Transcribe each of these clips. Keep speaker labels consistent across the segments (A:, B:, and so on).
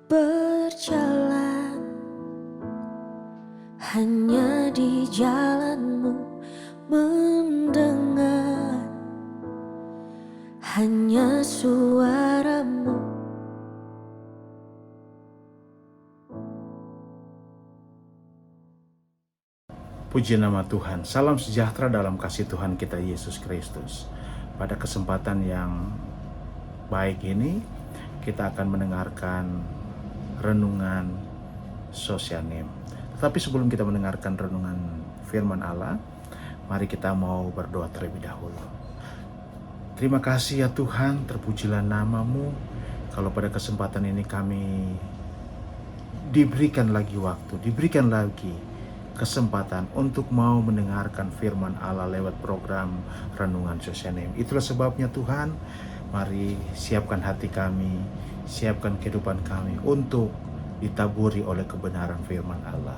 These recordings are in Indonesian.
A: Berjalan hanya di jalanmu, mendengar hanya suaramu.
B: Puji nama Tuhan, salam sejahtera dalam kasih Tuhan kita Yesus Kristus. Pada kesempatan yang baik ini, kita akan mendengarkan renungan Sosianem. Tetapi sebelum kita mendengarkan renungan firman Allah, mari kita mau berdoa terlebih dahulu. Terima kasih ya Tuhan, terpujilah nama-Mu. Kalau pada kesempatan ini kami diberikan lagi waktu, diberikan lagi kesempatan untuk mau mendengarkan firman Allah lewat program Renungan Sosianem. Itulah sebabnya Tuhan, mari siapkan hati kami, siapkan kehidupan kami untuk ditaburi oleh kebenaran firman Allah.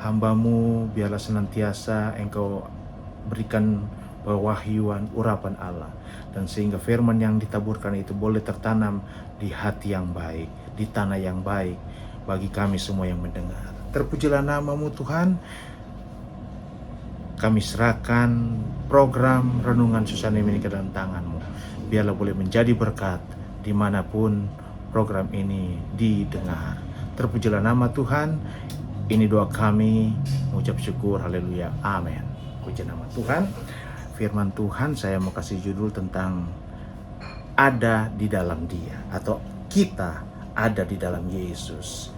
B: Hamba-Mu biarlah senantiasa Engkau berikan pewahyuan urapan Allah, dan sehingga firman yang ditaburkan itu boleh tertanam di hati yang baik, di tanah yang baik bagi kami semua yang mendengar. Terpujilah nama-Mu Tuhan. Kami serahkan program Renungan Sosianem ini ke dalam tangan-Mu. Biarlah boleh menjadi berkat dimanapun program ini didengar. Terpujilah nama Tuhan. Ini doa kami, mengucap syukur, haleluya, amin. Puji nama Tuhan. Firman Tuhan saya mau kasih judul tentang ada di dalam Dia, atau kita ada di dalam Yesus.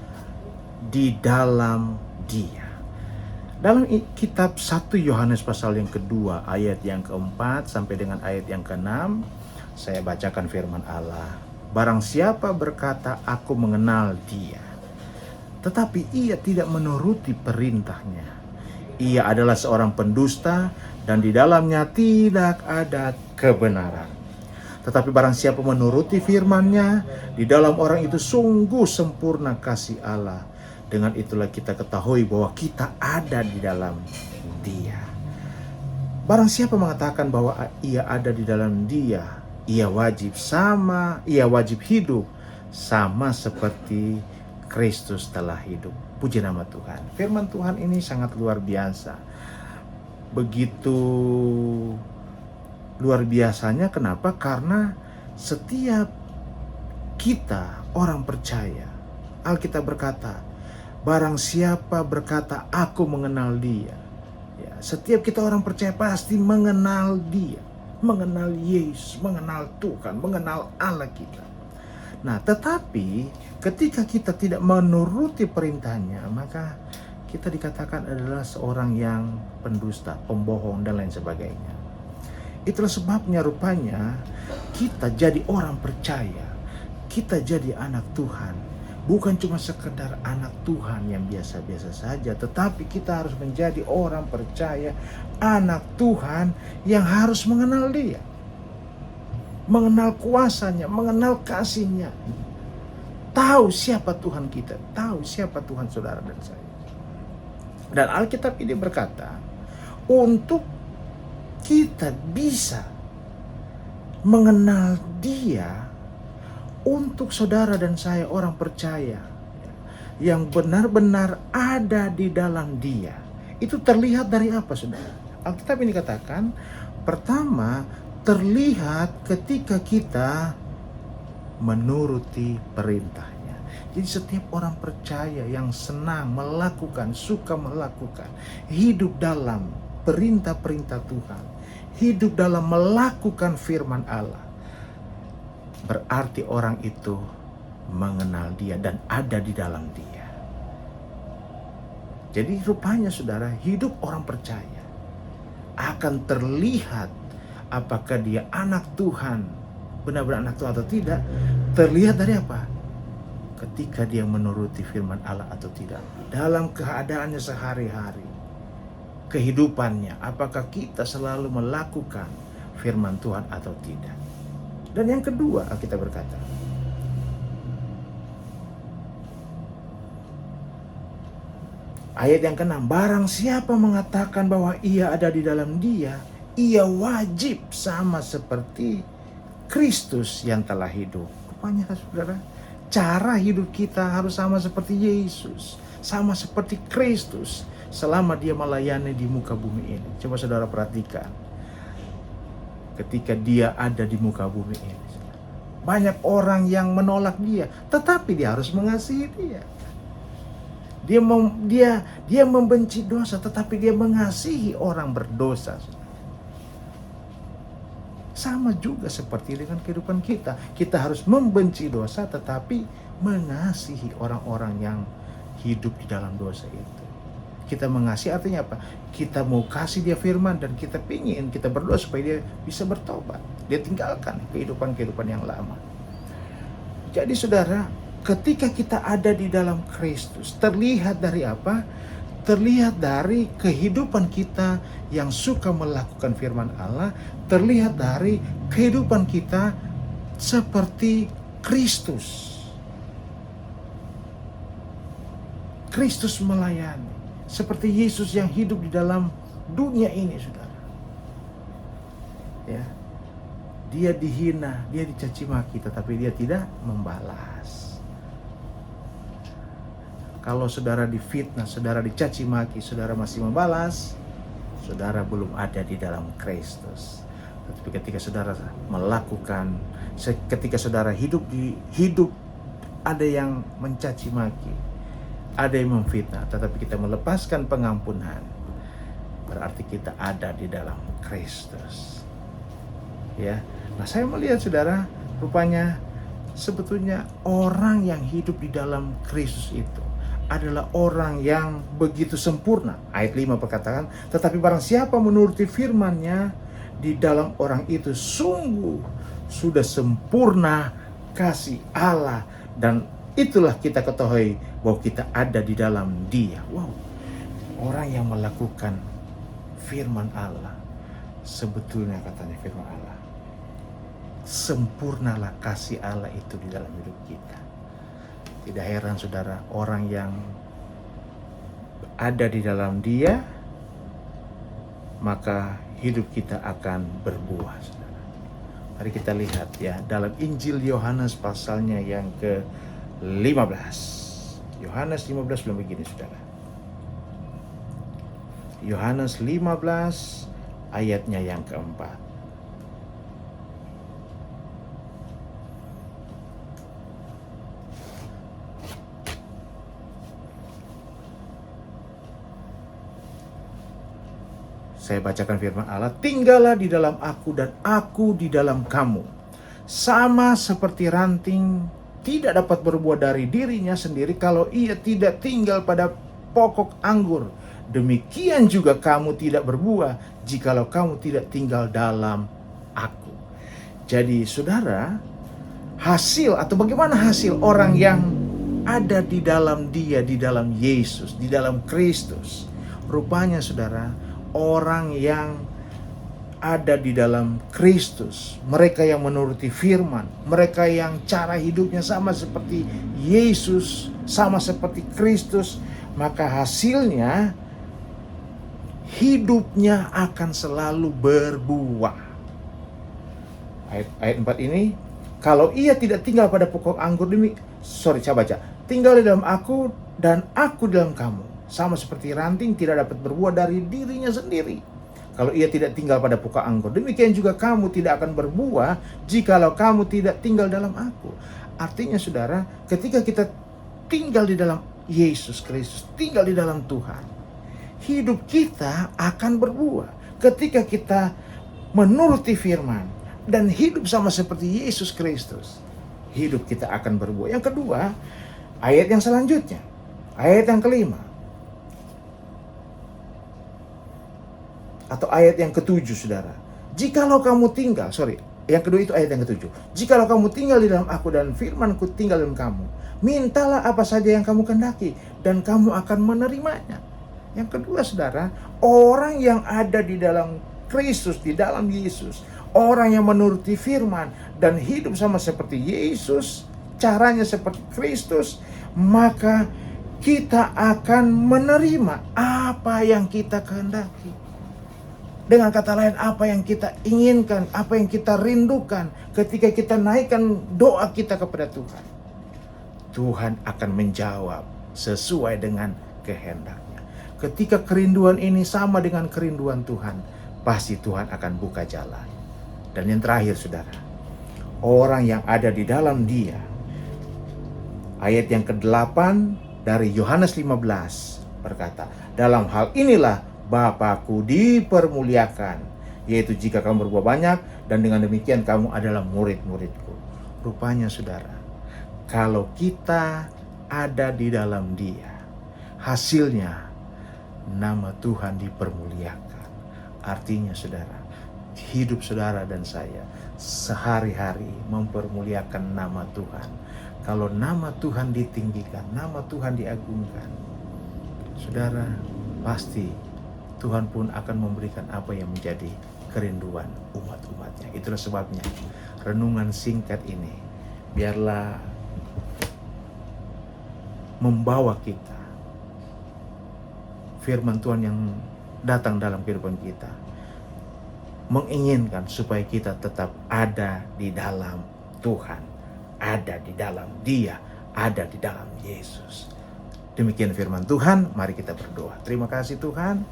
B: Di dalam Dia. Dalam kitab 1 Yohanes pasal yang kedua, ayat yang keempat sampai dengan ayat yang keenam, saya bacakan firman Allah. Barang siapa berkata, aku mengenal Dia, tetapi ia tidak menuruti perintahnya, ia adalah seorang pendusta, dan di dalamnya tidak ada kebenaran. Tetapi barang siapa menuruti firman-Nya, di dalam orang itu sungguh sempurna kasih Allah. Dengan itulah kita ketahui bahwa kita ada di dalam Dia. Barang siapa mengatakan bahwa ia ada di dalam Dia, ia wajib hidup sama seperti Kristus telah hidup. Puji nama Tuhan. Firman Tuhan ini sangat luar biasa. Begitu luar biasanya, kenapa? Karena setiap kita orang percaya, Alkitab berkata, barang siapa berkata aku mengenal Dia. Ya, setiap kita orang percaya pasti mengenal Dia, mengenal Yesus, mengenal Tuhan, mengenal Allah kita. Nah, tetapi ketika kita tidak menuruti perintahnya, maka kita dikatakan adalah seorang yang pendusta, pembohong, dan lain sebagainya. Itulah sebabnya rupanya kita jadi orang percaya, kita jadi anak Tuhan, bukan cuma sekedar anak Tuhan yang biasa-biasa saja, tetapi kita harus menjadi orang percaya, anak Tuhan yang harus mengenal Dia, mengenal kuasanya, mengenal kasihnya, tahu siapa Tuhan kita, tahu siapa Tuhan saudara dan saya. Dan Alkitab ini berkata, untuk kita bisa mengenal Dia, untuk saudara dan saya orang percaya yang benar-benar ada di dalam Dia, itu terlihat dari apa, saudara? Alkitab ini katakan, pertama, terlihat ketika kita menuruti perintahnya. Jadi setiap orang percaya yang senang melakukan, suka melakukan, hidup dalam perintah-perintah Tuhan, hidup dalam melakukan firman Allah, berarti orang itu mengenal Dia dan ada di dalam Dia. Jadi rupanya saudara, hidup orang percaya akan terlihat apakah dia anak Tuhan, benar-benar anak Tuhan atau tidak, terlihat dari apa? Ketika dia menuruti firman Allah atau tidak. Dalam keadaannya sehari-hari, kehidupannya, apakah kita selalu melakukan firman Tuhan atau tidak. Dan yang kedua, kita berkata, ayat yang ke-6, barang siapa mengatakan bahwa ia ada di dalam Dia, ia wajib sama seperti Kristus yang telah hidup. Rupanya saudara, cara hidup kita harus sama seperti Yesus, sama seperti Kristus selama dia melayani di muka bumi ini. Coba saudara perhatikan, ketika dia ada di muka bumi ini, banyak orang yang menolak dia, tetapi dia harus mengasihi dia. Dia membenci dosa, tetapi dia mengasihi orang berdosa. Sama juga seperti dengan kehidupan kita. Kita harus membenci dosa, tetapi mengasihi orang-orang yang hidup di dalam dosa itu. Kita mengasihi artinya apa? Kita mau kasih dia firman, dan kita berdoa supaya dia bisa bertobat. Dia tinggalkan kehidupan-kehidupan yang lama. Jadi saudara, ketika kita ada di dalam Kristus, terlihat dari apa? Terlihat dari kehidupan kita yang suka melakukan firman Allah, terlihat dari kehidupan kita seperti Kristus. Kristus melayani, seperti Yesus yang hidup di dalam dunia ini, saudara. Ya. Dia dihina, dia dicaci maki, tetapi dia tidak membalas. Kalau saudara difitnah, saudara dicaci maki, saudara masih membalas, saudara belum ada di dalam Kristus. Tapi ketika saudara melakukan, ketika saudara hidup ada yang mencaci maki, ada yang memfitnah, tetapi kita melepaskan pengampunan, berarti kita ada di dalam Kristus. Ya, nah saya melihat saudara, rupanya sebetulnya orang yang hidup di dalam Kristus itu adalah orang yang begitu sempurna. Ayat 5 berkatakan, tetapi barang siapa menuruti firman-Nya, di dalam orang itu sungguh sudah sempurna kasih Allah, dan itulah kita ketahui bahwa kita ada di dalam Dia. Wow, orang yang melakukan firman Allah, sebetulnya katanya firman Allah, sempurnalah kasih Allah itu di dalam hidup kita. Tidak heran saudara, orang yang ada di dalam Dia, maka hidup kita akan berbuah, saudara. Mari kita lihat ya, dalam Injil Yohanes pasalnya yang ke-15. Yohanes 15 bilang begini, saudara. Yohanes 15 ayatnya yang keempat. Saya bacakan firman Allah, tinggallah di dalam aku dan aku di dalam kamu. Sama seperti ranting tidak dapat berbuah dari dirinya sendiri kalau ia tidak tinggal pada pokok anggur. Demikian juga kamu tidak berbuah jikalau kamu tidak tinggal dalam aku. Jadi saudara, hasil atau bagaimana hasil orang yang ada di dalam Dia, di dalam Yesus, di dalam Kristus? Rupanya saudara, orang yang ada di dalam Kristus, mereka yang menuruti firman, mereka yang cara hidupnya sama seperti Yesus, sama seperti Kristus, maka hasilnya hidupnya akan selalu berbuah. Ayat 4 ini, kalau ia tidak tinggal pada pokok anggur saya baca, tinggal di dalam aku dan aku di dalam kamu, sama seperti ranting tidak dapat berbuah dari dirinya sendiri kalau ia tidak tinggal pada pokok anggur, demikian juga kamu tidak akan berbuah jikalau kamu tidak tinggal dalam aku. Artinya saudara, ketika kita tinggal di dalam Yesus Kristus, tinggal di dalam Tuhan, hidup kita akan berbuah. Ketika kita menuruti firman dan hidup sama seperti Yesus Kristus, hidup kita akan berbuah. Yang kedua, ayat yang selanjutnya, ayat yang kelima, atau ayat yang ketujuh, saudara. Jikalau kamu tinggal, yang kedua itu ayat yang ketujuh. Jikalau kamu tinggal di dalam aku dan firmanku tinggal dalam kamu, mintalah apa saja yang kamu kehendaki dan kamu akan menerimanya. Yang kedua saudara, orang yang ada di dalam Kristus, di dalam Yesus, orang yang menuruti firman dan hidup sama seperti Yesus, caranya seperti Kristus, maka kita akan menerima apa yang kita kehendaki. Dengan kata lain, apa yang kita inginkan, apa yang kita rindukan ketika kita naikkan doa kita kepada Tuhan. Tuhan akan menjawab sesuai dengan kehendaknya. Ketika kerinduan ini sama dengan kerinduan Tuhan, pasti Tuhan akan buka jalan. Dan yang terakhir saudara, orang yang ada di dalam Dia. Ayat yang ke-8 dari Yohanes 15 berkata, dalam hal inilah Bapa-Ku dipermuliakan, yaitu jika kamu berbuat banyak, dan dengan demikian kamu adalah murid-murid-Ku. Rupanya saudara, kalau kita ada di dalam Dia, hasilnya nama Tuhan dipermuliakan. Artinya saudara, hidup saudara dan saya sehari-hari mempermuliakan nama Tuhan. Kalau nama Tuhan ditinggikan, nama Tuhan diagungkan, saudara, pasti Tuhan pun akan memberikan apa yang menjadi kerinduan umat-umatnya. Itulah sebabnya renungan singkat ini biarlah membawa kita firman Tuhan yang datang dalam kehidupan kita, menginginkan supaya kita tetap ada di dalam Tuhan, ada di dalam Dia, ada di dalam Yesus. Demikian firman Tuhan, mari kita berdoa. Terima kasih Tuhan,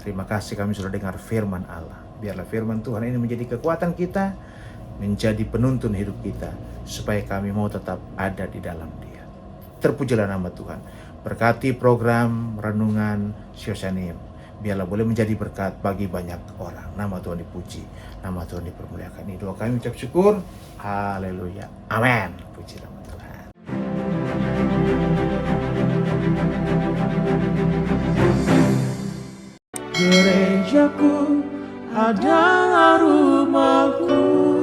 B: terima kasih kami sudah dengar firman Allah. Biarlah firman Tuhan ini menjadi kekuatan kita, menjadi penuntun hidup kita, supaya kami mau tetap ada di dalam Dia. Terpujilah nama Tuhan. Berkati program renungan Shoshanim, biarlah boleh menjadi berkat bagi banyak orang. Nama Tuhan dipuji, nama Tuhan dipermuliakan. Ini doa kami ucap syukur. Haleluya. Amin. Puji nama Tuhan. Gerejaku adalah rumahku.